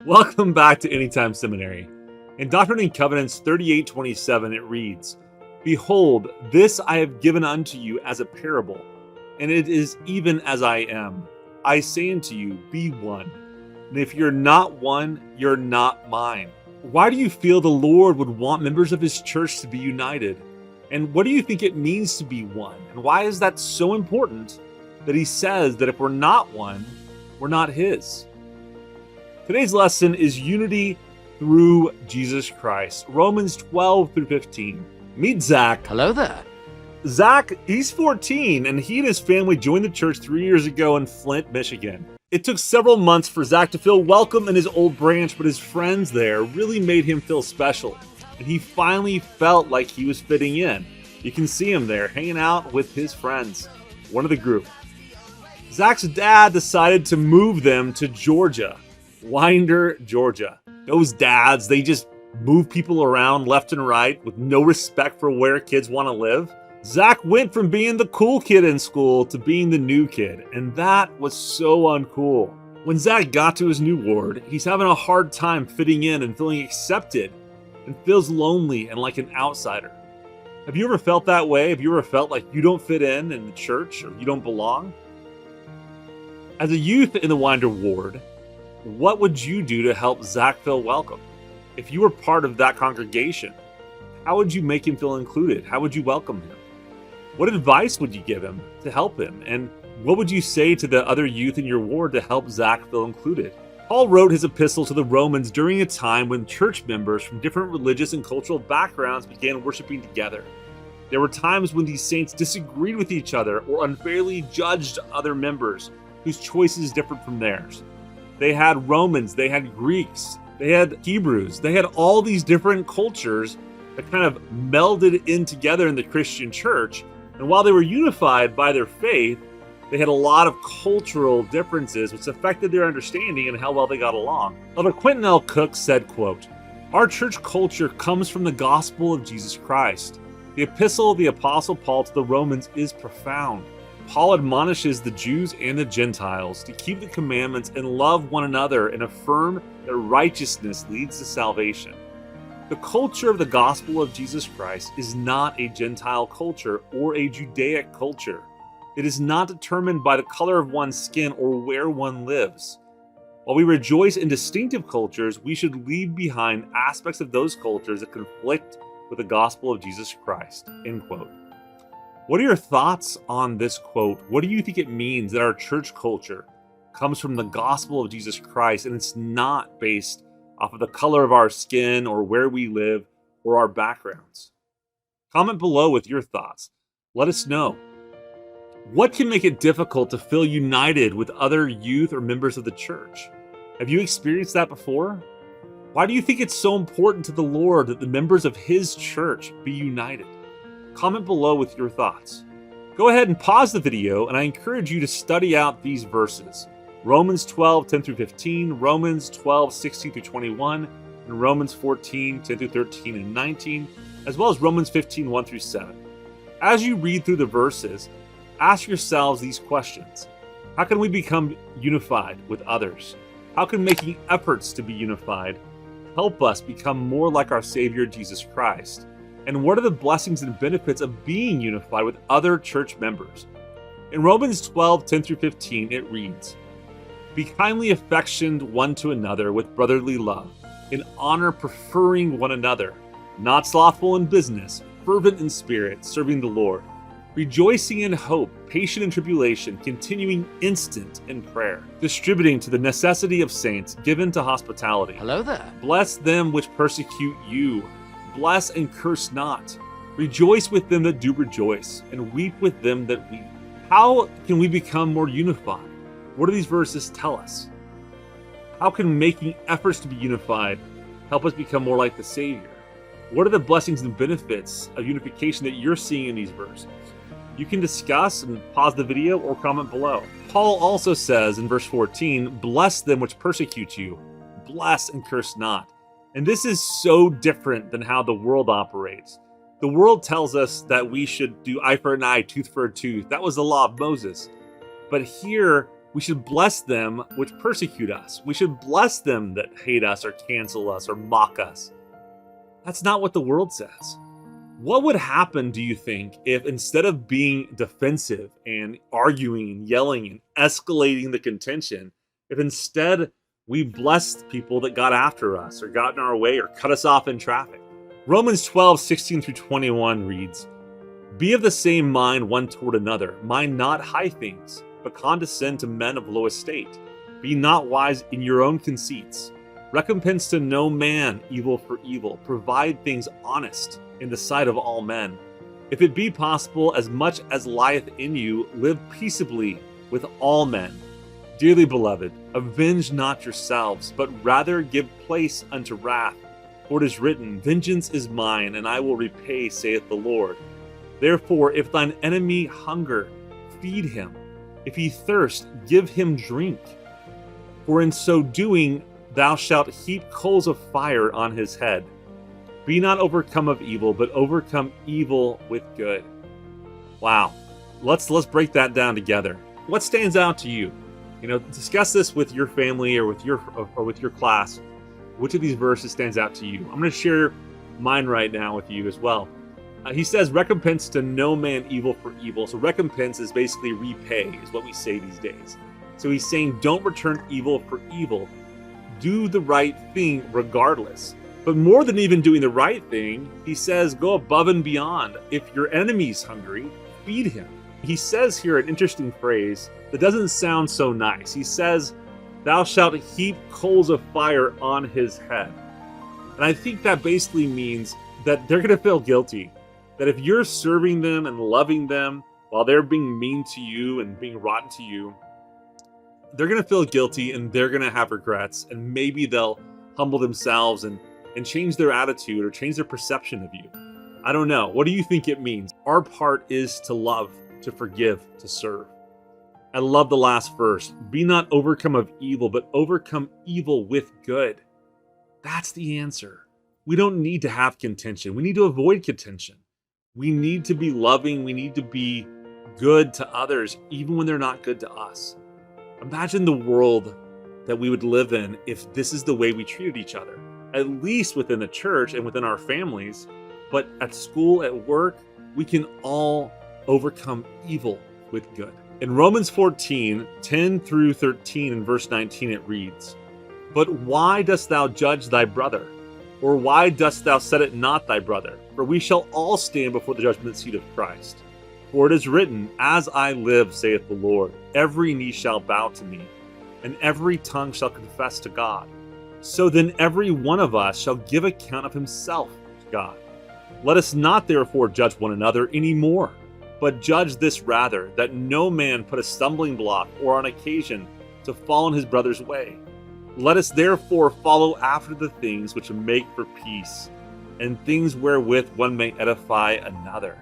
Welcome back to Anytime Seminary. In Doctrine and Covenants 38:27, it reads, "Behold, this I have given unto you as a parable, and it is even as I am. I say unto you, be one. And if you're not one, you're not mine." Why do you feel the Lord would want members of his church to be united? And what do you think it means to be one? And why is that so important that he says that if we're not one, we're not his? Today's lesson is unity through Jesus Christ. Romans 12-15. Meet Zach. Hello there. Zach, he's 14, and he and his family joined the church 3 years ago in Flint, Michigan. It took several months for Zach to feel welcome in his old branch, but his friends there really made him feel special, and he finally felt like he was fitting in. You can see him there hanging out with his friends, one of the group. Zach's dad decided to move them to Georgia, Winder, Georgia. Those dads, they just move people around left and right with no respect for where kids want to live. Zach went from being the cool kid in school to being the new kid, and that was so uncool. When Zach got to his new ward, he's having a hard time fitting in and feeling accepted, and feels lonely and like an outsider. Have you ever felt that way? Have you ever felt like you don't fit in the church or you don't belong? As a youth in the Winder ward, what would you do to help Zach feel welcome? If you were part of that congregation, how would you make him feel included? How would you welcome him? What advice would you give him to help him? And what would you say to the other youth in your ward to help Zach feel included? Paul wrote his epistle to the Romans during a time when church members from different religious and cultural backgrounds began worshiping together. There were times when these saints disagreed with each other or unfairly judged other members whose choices differed from theirs. They had Romans, they had Greeks, they had Hebrews, they had all these different cultures that kind of melded in together in the Christian church. And while they were unified by their faith, they had a lot of cultural differences which affected their understanding and how well they got along. Elder Quentin L. Cook said, quote, "Our church culture comes from the gospel of Jesus Christ. The epistle of the Apostle Paul to the Romans is profound. Paul admonishes the Jews and the Gentiles to keep the commandments and love one another and affirm that righteousness leads to salvation. The culture of the gospel of Jesus Christ is not a Gentile culture or a Judaic culture. It is not determined by the color of one's skin or where one lives. While we rejoice in distinctive cultures, we should leave behind aspects of those cultures that conflict with the gospel of Jesus Christ." End quote. What are your thoughts on this quote? What do you think it means that our church culture comes from the gospel of Jesus Christ and it's not based off of the color of our skin or where we live or our backgrounds? Comment below with your thoughts. Let us know. What can make it difficult to feel united with other youth or members of the church? Have you experienced that before? Why do you think it's so important to the Lord that the members of his church be united? Comment below with your thoughts. Go ahead and pause the video, and I encourage you to study out these verses. Romans 12:10-15, Romans 12:16-21, and Romans 14:10-13 and 19, as well as Romans 15:1-7. As you read through the verses, ask yourselves these questions. How can we become unified with others? How can making efforts to be unified help us become more like our Savior Jesus Christ? And what are the blessings and benefits of being unified with other church members? In Romans 12:10-15, it reads, "Be kindly affectioned one to another with brotherly love, in honor preferring one another, not slothful in business, fervent in spirit, serving the Lord, rejoicing in hope, patient in tribulation, continuing instant in prayer, distributing to the necessity of saints, given to hospitality. Hello there. Bless them which persecute you. Bless and curse not. Rejoice with them that do rejoice, and weep with them that weep." How can we become more unified? What do these verses tell us? How can making efforts to be unified help us become more like the Savior? What are the blessings and benefits of unification that you're seeing in these verses? You can discuss and pause the video or comment below. Paul also says in verse 14, "Bless them which persecute you. Bless and curse not." And this is so different than how the world operates. The world tells us that we should do eye for an eye, tooth for a tooth. That was the law of Moses. But here, We should bless them which persecute us. We should bless them that hate us or cancel us or mock us. That's not what the world says. What would happen, do you think, if instead of being defensive and arguing and yelling and escalating the contention, if instead we blessed people that got after us or got in our way or cut us off in traffic? Romans 12:16-21 reads, "Be of the same mind one toward another. Mind not high things, but condescend to men of low estate. Be not wise in your own conceits. Recompense to no man evil for evil. Provide things honest in the sight of all men. If it be possible, as much as lieth in you, live peaceably with all men. Dearly beloved, avenge not yourselves, but rather give place unto wrath. For it is written, Vengeance is mine, and I will repay, saith the Lord. Therefore, if thine enemy hunger, feed him. If he thirst, give him drink. For in so doing, thou shalt heap coals of fire on his head. Be not overcome of evil, but overcome evil with good." Wow. Let's break that down together. What stands out to you? Discuss this with your family or with your class. Which of these verses stands out to you? I'm going to share mine right now with you as well. He says, recompense to no man evil for evil. So recompense is basically repay, is what we say these days. So he's saying, don't return evil for evil. Do the right thing regardless. But more than even doing the right thing, he says, go above and beyond. If your enemy's hungry, feed him. He says here an interesting phrase that doesn't sound so nice. He says, thou shalt heap coals of fire on his head. And I think that basically means that they're going to feel guilty. That if you're serving them and loving them while they're being mean to you and being rotten to you, they're going to feel guilty and they're going to have regrets. And maybe they'll humble themselves and change their attitude or change their perception of you. I don't know. What do you think it means? Our part is to love, to forgive, to serve. I love the last verse. Be not overcome of evil, but overcome evil with good. That's the answer. We don't need to have contention. We need to avoid contention. We need to be loving. We need to be good to others, even when they're not good to us. Imagine the world that we would live in if this is the way we treated each other, at least within the church and within our families. But at school, at work, we can all overcome evil with good. In Romans 14:10-13 and verse 19, it reads, But why dost thou judge thy brother? Or why dost thou set it not thy brother? For we shall all stand before the judgment seat of Christ. For it is written, As I live, saith the Lord, every knee shall bow to me, and every tongue shall confess to God. So then every one of us shall give account of himself to God. Let us not therefore judge one another any more, but judge this rather, that no man put a stumbling block or on occasion to fall in his brother's way. Let us therefore follow after the things which make for peace, and things wherewith one may edify another.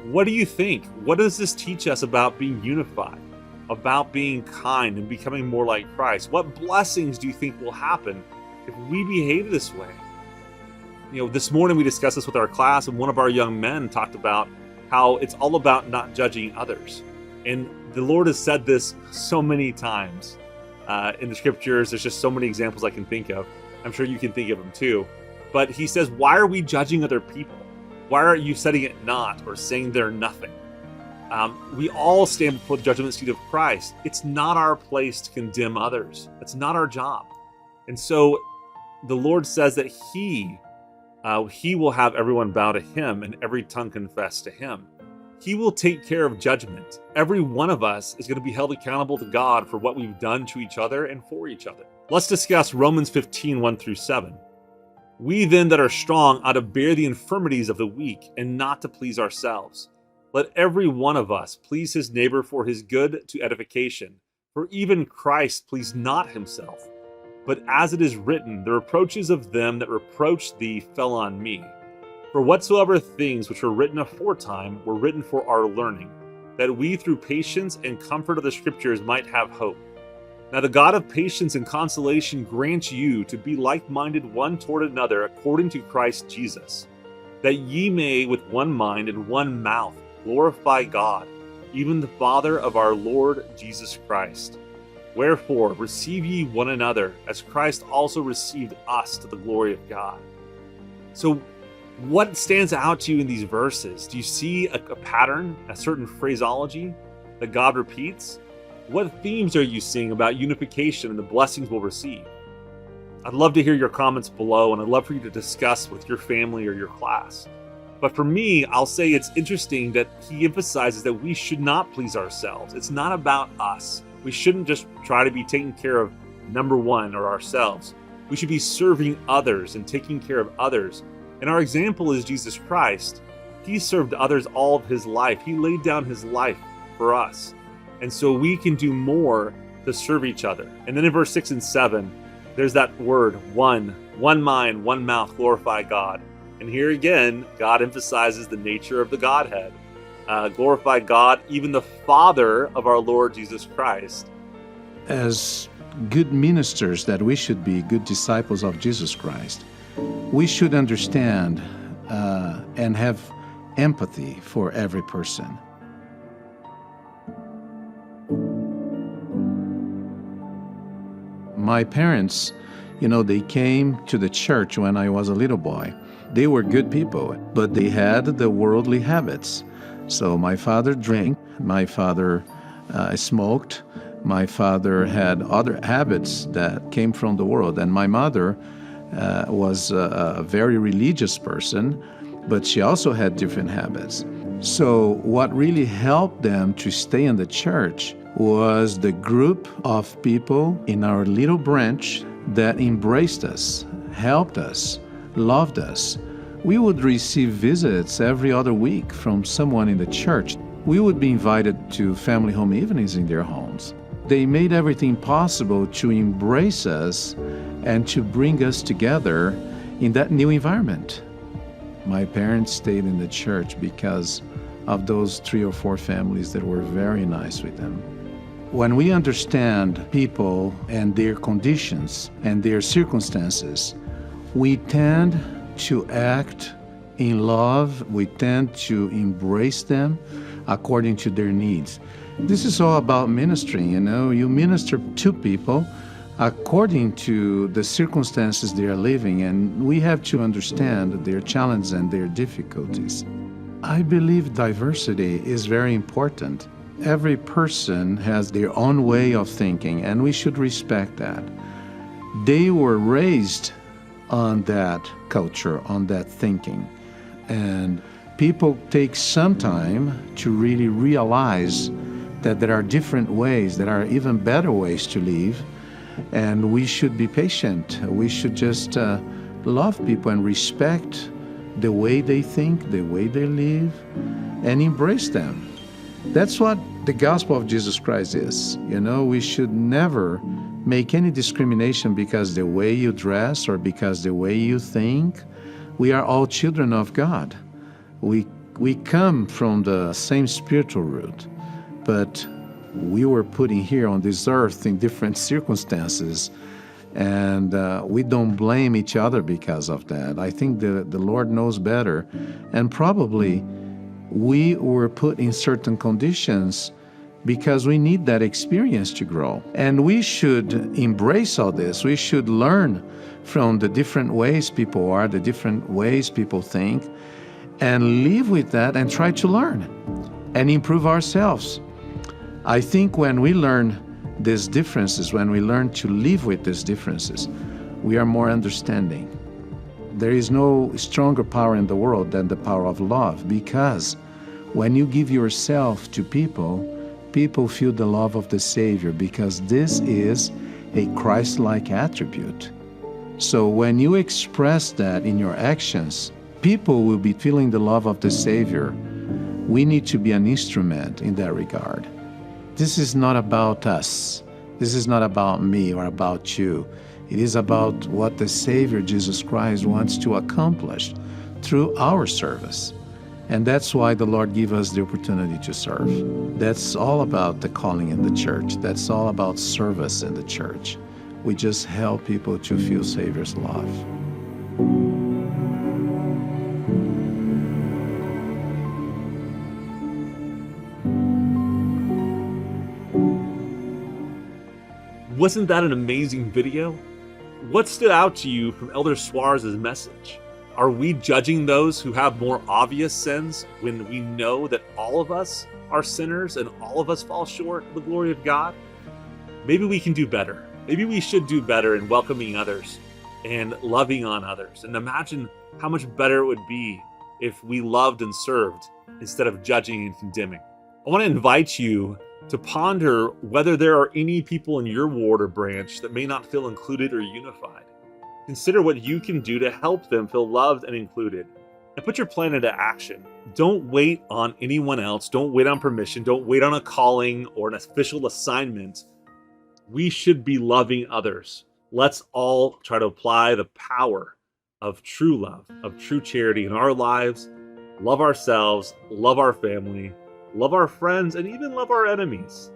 What do you think? What does this teach us about being unified, about being kind and becoming more like Christ? What blessings do you think will happen if we behave this way? This morning we discussed this with our class, and one of our young men talked about how it's all about not judging others. And the Lord has said this so many times in the scriptures. There's just so many examples I can think of. I'm sure you can think of them too. But he says, why are we judging other people? Why are you setting it not or saying they're nothing? We all stand before the judgment seat of Christ. It's not our place to condemn others. It's not our job. And so the Lord says that He will have everyone bow to Him and every tongue confess to Him. He will take care of judgment. Every one of us is going to be held accountable to God for what we've done to each other and for each other. Let's discuss Romans 15:1-7. We then that are strong ought to bear the infirmities of the weak and not to please ourselves. Let every one of us please his neighbor for his good to edification. For even Christ pleased not himself. But as it is written, the reproaches of them that reproached thee fell on me. For whatsoever things which were written aforetime were written for our learning, that we through patience and comfort of the Scriptures might have hope. Now the God of patience and consolation grant you to be like-minded one toward another according to Christ Jesus, that ye may with one mind and one mouth glorify God, even the Father of our Lord Jesus Christ. Wherefore, receive ye one another, as Christ also received us to the glory of God. So, what stands out to you in these verses? Do you see a pattern, a certain phraseology that God repeats? What themes are you seeing about unification and the blessings we'll receive? I'd love to hear your comments below, and I'd love for you to discuss with your family or your class. But for me, I'll say it's interesting that he emphasizes that we should not please ourselves. It's not about us. We shouldn't just try to be taking care of number one or ourselves. We should be serving others and taking care of others. And our example is Jesus Christ. He served others all of his life. He laid down his life for us. And so we can do more to serve each other. And then in verse 6 and 7, there's that word, one mind, one mouth, glorify God. And here again, God emphasizes the nature of the Godhead. Glorify God, even the Father of our Lord Jesus Christ. As good ministers that we should be, good disciples of Jesus Christ, we should understand and have empathy for every person. My parents, they came to the church when I was a little boy. They were good people, but they had the worldly habits. So my father drank, my father smoked, my father had other habits that came from the world, and my mother was a very religious person, but she also had different habits. So what really helped them to stay in the church was the group of people in our little branch that embraced us, helped us, loved us. We would receive visits every other week from someone in the church. We would be invited to family home evenings in their homes. They made everything possible to embrace us and to bring us together in that new environment. My parents stayed in the church because of those 3 or 4 families that were very nice with them. When we understand people and their conditions and their circumstances, we tend to act in love. We tend to embrace them according to their needs. This is all about ministering, You minister to people according to the circumstances they are living, and we have to understand their challenges and their difficulties. I believe diversity is very important. Every person has their own way of thinking, and we should respect that. They were raised on that culture, on that thinking. And people take some time to really realize that there are different ways, there are even better ways to live, and we should be patient. We should just love people and respect the way they think, the way they live, and embrace them. That's what the gospel of Jesus Christ is. We should never make any discrimination because the way you dress or because the way you think. We are all children of God. We come from the same spiritual root, but we were put in here on this earth in different circumstances, and we don't blame each other because of that. I think the Lord knows better, and probably we were put in certain conditions because we need that experience to grow. And we should embrace all this. We should learn from the different ways people are, the different ways people think, and live with that and try to learn and improve ourselves. I think when we learn these differences, when we learn to live with these differences, we are more understanding. There is no stronger power in the world than the power of love, because when you give yourself to people, people feel the love of the Savior, because this is a Christ-like attribute. So when you express that in your actions, people will be feeling the love of the Savior. We need to be an instrument in that regard. This is not about us. This is not about me or about you. It is about what the Savior, Jesus Christ, wants to accomplish through our service. And that's why the Lord gave us the opportunity to serve. That's all about the calling in the church. That's all about service in the church. We just help people to feel Savior's love. Wasn't that an amazing video? What stood out to you from Elder Suarez's message? Are we judging those who have more obvious sins when we know that all of us are sinners and all of us fall short of the glory of God? Maybe we can do better. Maybe we should do better in welcoming others and loving on others. And imagine how much better it would be if we loved and served instead of judging and condemning. I want to invite you to ponder whether there are any people in your ward or branch that may not feel included or unified. Consider what you can do to help them feel loved and included, and put your plan into action. Don't wait on anyone else. Don't wait on permission. Don't wait on a calling or an official assignment. We should be loving others. Let's all try to apply the power of true love, of true charity in our lives, love ourselves, love our family, love our friends, and even love our enemies.